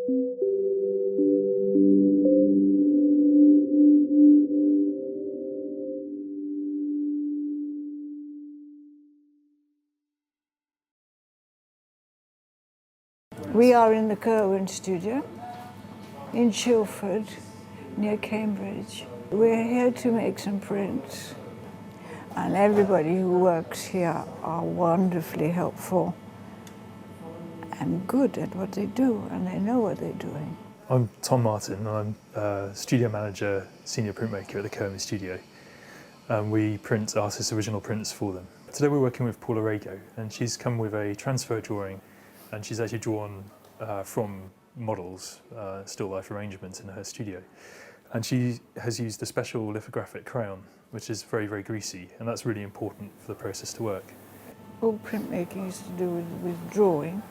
We are in the Kerwin studio in Chilford, near Cambridge. We're here to make some prints, and everybody who works here are wonderfully helpful and good at what they do, and they know what they're doing. I'm Tom Martin, and I'm studio manager, senior printmaker at the Kerwin studio. We print artists' original prints for them. Today we're working with Paula Rego, and she's come with a transfer drawing, and she's actually drawn from models, still life arrangements in her studio. And she has used a special lithographic crayon, which is very, very greasy, and that's really important for the process to work. All printmaking is to do with drawing,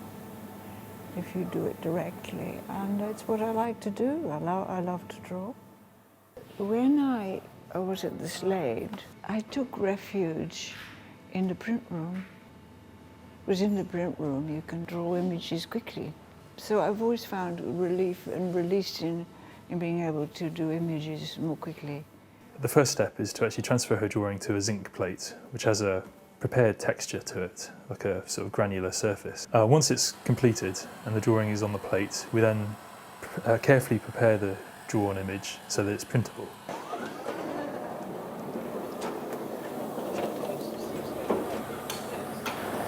if you do it directly, and that's what I like to do. I love to draw. When I was at the Slade, I took refuge in the print room. Because in the print room you can draw images quickly. So I've always found relief and release in being able to do images more quickly. The first step is to actually transfer her drawing to a zinc plate, which has a prepared texture to it, like a sort of granular surface. Once it's completed and the drawing is on the plate, we then carefully prepare the drawn image so that it's printable.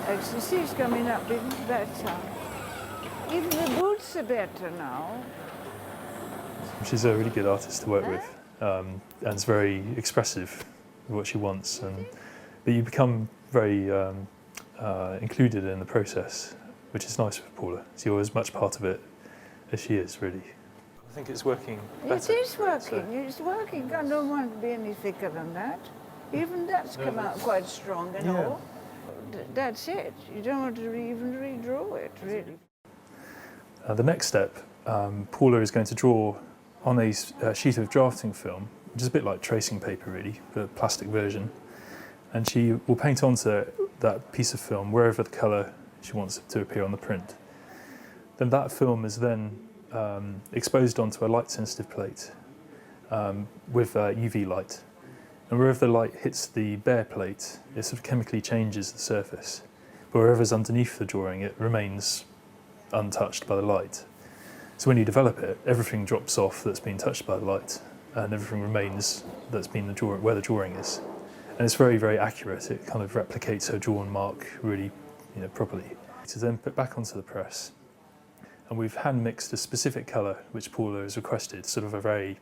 The sea's coming up even better. Even the boots are better now. She's a really good artist to work with, and is very expressive with what she wants. But you become very included in the process, which is nice with Paula. So you're as much part of it as she is, really. I think it's working better. It is working, it's working. I don't want to be any thicker than that. Even that's come out quite strong and all. That's it. You don't want to even redraw it, really. The next step, Paula is going to draw on a sheet of drafting film, which is a bit like tracing paper, really, but a plastic version. And she will paint onto that piece of film wherever the colour she wants it to appear on the print. Then that film is then exposed onto a light-sensitive plate with UV light. And wherever the light hits the bare plate, it sort of chemically changes the surface. But wherever's underneath the drawing, it remains untouched by the light. So when you develop it, everything drops off that's been touched by the light, and everything remains that's been where the drawing is. And it's very, very accurate. It kind of replicates her drawn mark really, properly. To then put back onto the press, and we've hand mixed a specific colour which Paula has requested, sort of a very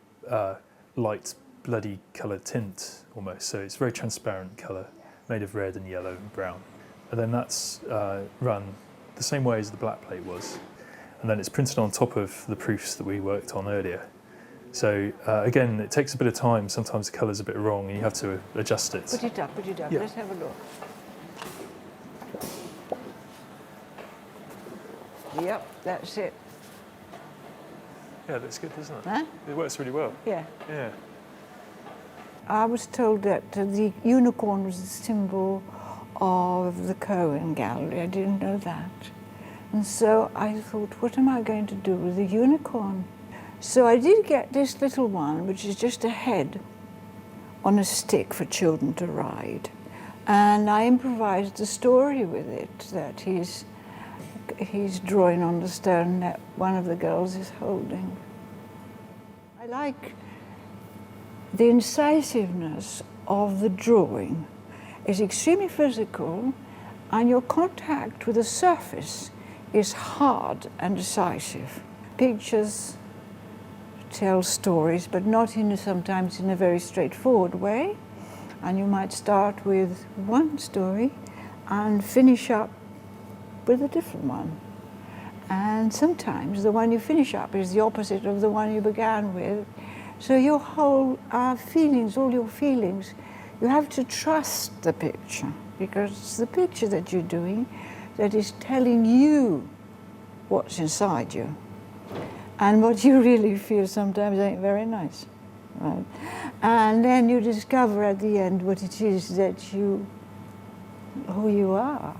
light, bloody coloured tint almost. So it's a very transparent colour, made of red and yellow and brown. And then that's run the same way as the black plate was. And then it's printed on top of the proofs that we worked on earlier. So again, it takes a bit of time. Sometimes the colour's a bit wrong and you have to adjust it. Put it up, Yeah. Let's have a look. Yep, that's it. Yeah, that's good, isn't it? Huh? It works really well. Yeah. Yeah. I was told that the unicorn was the symbol of the Kerwin Gallery. I didn't know that. And so I thought, what am I going to do with the unicorn? So I did get this little one, which is just a head on a stick for children to ride. And I improvised a story with it, that he's drawing on the stone that one of the girls is holding. I like the incisiveness of the drawing. It's extremely physical, and your contact with the surface is hard and decisive. Pictures tell stories, but not sometimes in a very straightforward way. And you might start with one story and finish up with a different one. And sometimes the one you finish up is the opposite of the one you began with. So your whole feelings, all your feelings, you have to trust the picture, because it's the picture that you're doing that is telling you what's inside you. And what you really feel sometimes ain't very nice. Right? And then you discover at the end what it is that who you are.